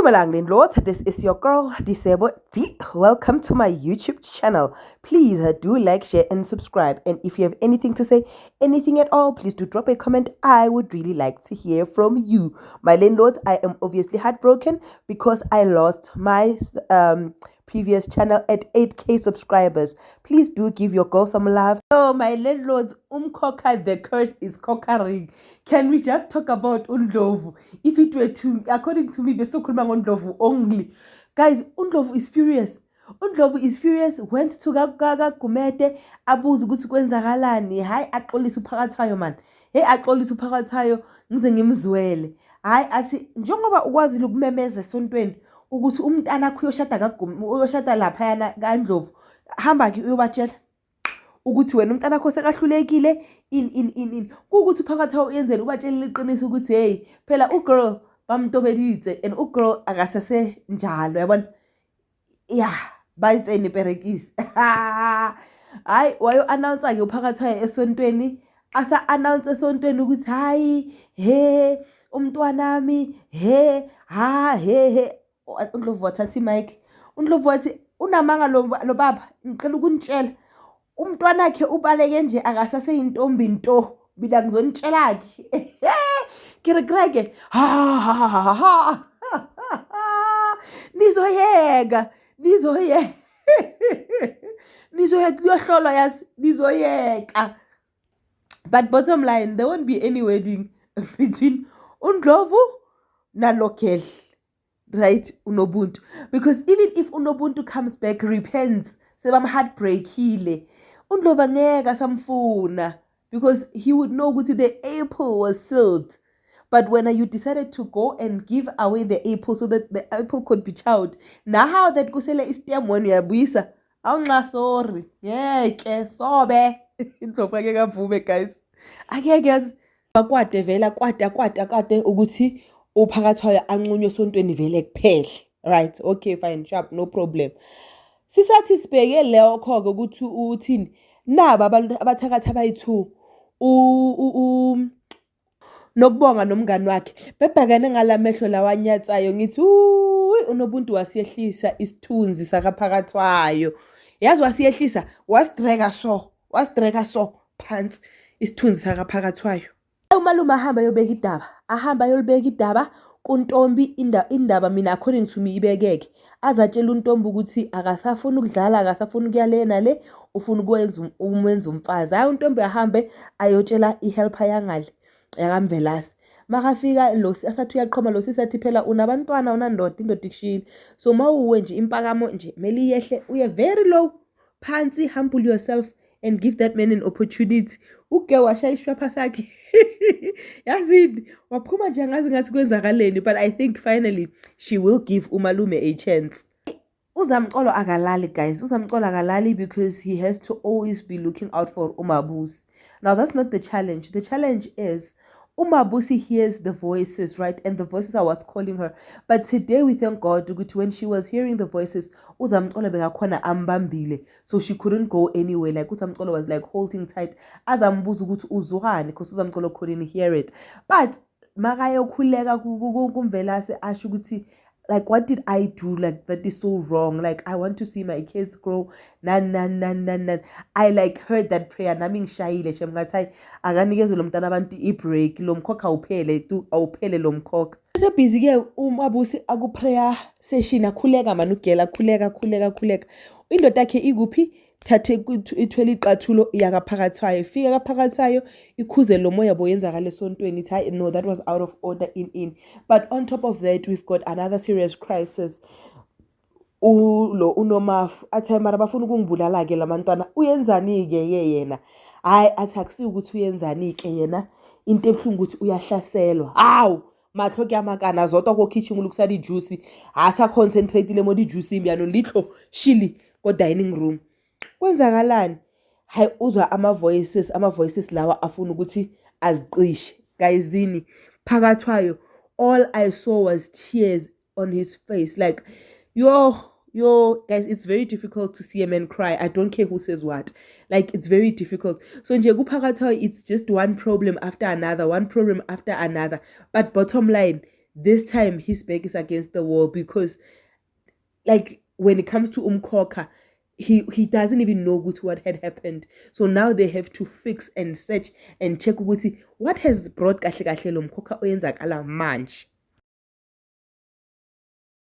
Dumelang Lord, this is your girl Disebo D. Welcome to my YouTube channel. Please do like, share and subscribe. And if you have anything to say, anything at all, please do drop a comment. I would really like to hear from you. My landlords, I am obviously heartbroken because I lost my previous channel at 8k subscribers. Please do give your girl some love. Oh, my landlords, Umkhokha The Curse is conquering. Can we just talk about Undlovu? If it were to, according to me, besokhuluma ngondlovu only. Guys, Undlovu is furious. Undlovu is furious. Went to Gumede, abuza ukuthi kwenzakalani. Hayi axolisa uphakathayo man. Hey axolisa uphakathayo ngize ngimzwele. Hayi athi njengoba ukwazile ukumemeza esontweni ukuthi umntana akho uyoshada lapha yana kaNdlovu. Hamba ke uyobatshela ukuthi wena umntana akho sekahlulekile in ukuthi uphakathayo uyenzele ubatshela iqiniso ukuthi hey phela ugirl bamntobelitse and ugirl akasase njalo yabona yeah bayitseni perekisi hayi wayo announce ke uphakathayo esontweni asa announce esontweni ukuthi hayi he umntwanami he he uNdlovu wathatha imic. uNdlovu wathi unamanga lo baba ngicela ukunitshela umntwana wakhe ubaleke nje akasase yintombi nto bila ngizonitshela ke kiregrege nizoyeka kuyohlolwa yazi nizoyeka. But bottom line, there won't be any wedding between uNdlovu na local, right? Unobuntu, because even if Unobuntu comes back, repents, sebam heartbreakile, uNdlovu angeke samfuna because he would know ukuthi the apple was sealed. But when you decided to go and give away the apple so that the apple could be chowed, now that kusele istem when uyabuyisa awunxa sorry yeke sobe Indlovu angeke avume guys, angeke yazi bakwade vela kwade ukuthi uphakathayo anqunywe esontweni vele kuphele. Right, okay fine, sharp, no problem. Sisathi sibheke lokho ke ukuthi uthini naba abantu abathakatha abayi2 nokubonga nomngani wakhe bebhekene ngalamehlo lawanyatsayo ngithi uNobuntu wasiyehlisa isithunzi sakaphakathwayo. Yazi wasiyehlisa wasidraga so phansi isithunzi sakaphakathwayo. Umalume ahamba yolibeka idaba kuntombi indaba mina according to me ibekeke azatshela untombi ukuthi akasafuna ukudlala akasafuna ukuyale nale ufuna ukwenza umfazi. Hayi untombi ahambe ayotshela ihelper yangale yakamvelasi. Makafika lo asathi uyaqhoma lo sisathi phela unabantwana unandoda indoda ikushile, so mawuwe nje impakamo nje mele iyehle uye very low phansi, humble yourself and give that man an opportunity. Uke washayishwa phasakhe yazini waphuma nje angazi ngathi kwenzakaleni, but I think finally she will give umalume a chance. Uzamxolo akalali guys, uzamxolo akalali because he has to always be looking out for umabusi. Now that's not the challenge. The challenge is umabusi hears the voices, right? And the voices are what's calling her. But today we thank God when she was hearing the voices, uzamxolo bekakhona ambambile, so she couldn't go anywhere. Like uzamxolo was like holding tight azambuza ukuthi uzukani because uzamxolo couldn't hear it. But makayokhuleka kumvelase asho ukuthi like what did I do like that is so wrong? Like I want to see my kids grow. Nan. I like heard that prayer nami ngishayile shem ngathi hayi akanikeze lo mntana abantu ibreak lo mkhokha awuphele lo mkhokha. Bese busy ke umabusi aku prayer session akhuleka man ugela khuleka indoda yakhe ikuphi thathe ithwele iqathulo yakaphakathayo fika kaphakathayo ikhuze lo moya boyenzakala esontweni ithi no, that was out of order in. But on top of that we've got another serious crisis. Lo unomafu athi mara bafuna ukungibulala ke lamantwana uyenzani ke yena hayi athi akusi ukuthi uyenzani ke yena into ebhlungu ukuthi uyahlaselwa. Hawu mahlo kuyamakana zodwa ko kitchen ukusala ijuice asa concentrate le modi juice imbiyano litho shili ko dining room. Kwenzakalani? Hayi uzwa ama voices lawa afuna ukuthi aziqishe. Guyzini phakathwayo all I saw was tears on his face. Like yo guys, it's very difficult to see a man cry. I don't care who says what. Like it's very difficult. So nje kuphakathwayo it's just one problem after another. But bottom line, this time his back is against the wall because, like, when it comes to Umkhokha, he doesn't even know what had happened. So now they have to fix and search and check ukuthi what has brought kahle kahle lo Umkhokha oyenzakala manje.